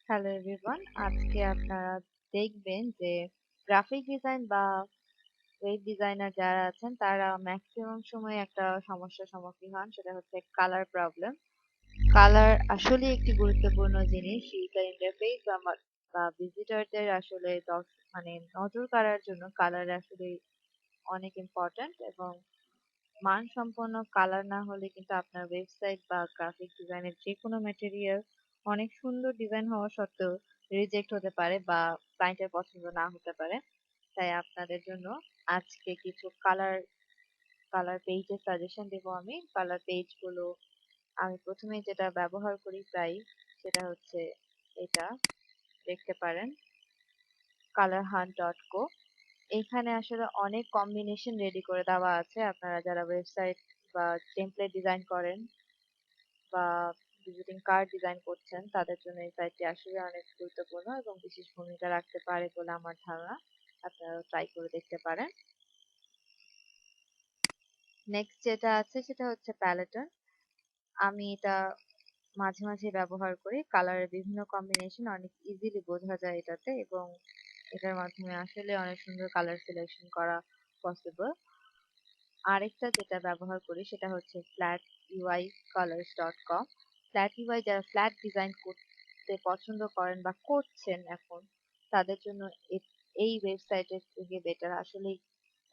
Hello everyone, আজকে আপনারা দেখবেন যে গ্রাফিক ডিজাইন বা ওয়েব ডিজাইনার যারা আছেন তারা ম্যাক্সিমাম সময় একটা সমস্যার সম্মুখীন হন, সেটা হচ্ছে কালার প্রবলেম। কালার আসলে একটি গুরুত্বপূর্ণ জিনিস ইউজার ইন্টারফেস বা ভিজিটরদের আসলে মানে নজর কাড়ার জন্য কালার আসলে অনেক ইম্পর্ট্যান্ট, এবং মানসম্পন্ন কালার না হলে কিন্তু আপনার ওয়েবসাইট বা গ্রাফিক ডিজাইনের যে কোনো ম্যাটেরিয়াল অনেক সুন্দর ডিজাইন হওয়া সত্ত্বেও রিজেক্ট হতে পারে বা ক্লায়েন্টের পছন্দ না হতে পারে। তাই আপনাদের জন্য আজকে কিছু কালার কালার পেজের সাজেশন দেব আমি। কালার পেজগুলো আমি প্রথমে যেটা ব্যবহার করি প্রায়, সেটা হচ্ছে এটা, দেখতে পারেন colorhunt.co। এখানে আসলে অনেক কম্বিনেশন রেডি করে দেওয়া আছে। আপনারা যারা ওয়েবসাইট বা টেমপ্লেট ডিজাইন করেন বা ভিজিটিং কার্ড ডিজাইন করছেন তাদের জন্য এই সাইটটি আসলে অনেক গুরুত্বপূর্ণ এবং বিশেষ ভূমিকা রাখতে পারে বলে আমার ধারণা। আপনারা ট্রাই করে দেখতে পারেন। নেক্সট যেটা আছে সেটা হচ্ছে প্যালেটন। আমি এটা মাঝে মাঝে ব্যবহার করি। কালারের বিভিন্ন কম্বিনেশন অনেক ইজিলি বোঝা যায় এটাতে, এবং এটার মাধ্যমে আসলে অনেক সুন্দর কালার সিলেকশন করা পসিবল। আরেকটা যেটা ব্যবহার করি সেটা হচ্ছে flatUIcolors.com। ফ্ল্যাট ইউআই যারা ফ্ল্যাট ডিজাইন করতে পছন্দ করেন বা করছেন এখন, তাদের জন্য এই ওয়েবসাইটের থেকে বেটার আসলেই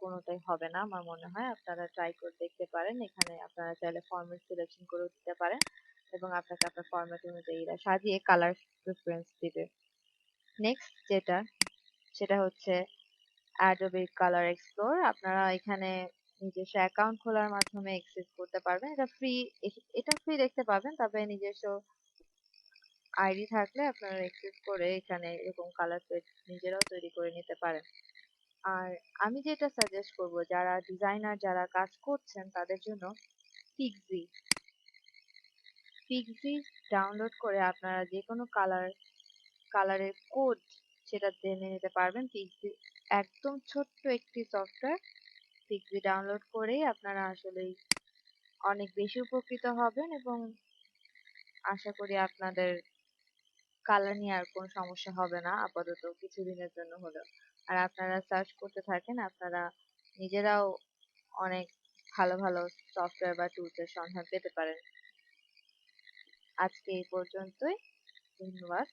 কোনোটাই হবে না আমার মনে হয়। আপনারা ট্রাই করে দেখতে পারেন। এখানে আপনারা চাইলে ফরম্যাট সিলেকশন করেও দিতে পারেন, এবং আপনাকে আপনার ফরম্যাট অনুযায়ী এরা সাজিয়ে কালার প্রেফারেন্স দিবে। নেক্সট যেটা, সেটা হচ্ছে অ্যাডোবি কালার এক্সপ্লোর। আপনারা এখানে নিজস্ব অ্যাকাউন্ট খোলার মাধ্যমে অ্যাক্সেস করতে পারবেন। এটা ফ্রি দেখতে পাবেন, তবে নিজস্ব আইডি থাকলে আপনারা অ্যাক্সেস করে এখানে এরকম কালার পেজ নিজেরাও তৈরি করে নিতে পারেন। আর আমি যেটা সাজেস্ট করব, যারা ডিজাইনার যারা কাজ করছেন তাদের জন্য পিক্সি পিক্সি ডাউনলোড করে আপনারা যে কোনো কালারের কোড সেটা জেনে নিতে পারবেন। পিক্সি একদম ছোট্ট একটি সফটওয়্যার। পিক্সি ডাউনলোড করেই আপনারা আসলেই অনেক বেশি উপকৃত হবেন, এবং আশা করি আপনাদের কালার নিয়ে আর কোনো সমস্যা হবে না আপাতত কিছুদিনের জন্য হলেও। আর আপনারা সার্চ করতে থাকেন, আপনারা নিজেরাও অনেক ভালো ভালো সফটওয়্যার বা টুলসের সন্ধান পেতে পারেন। আজকে এই পর্যন্তই। ধন্যবাদ।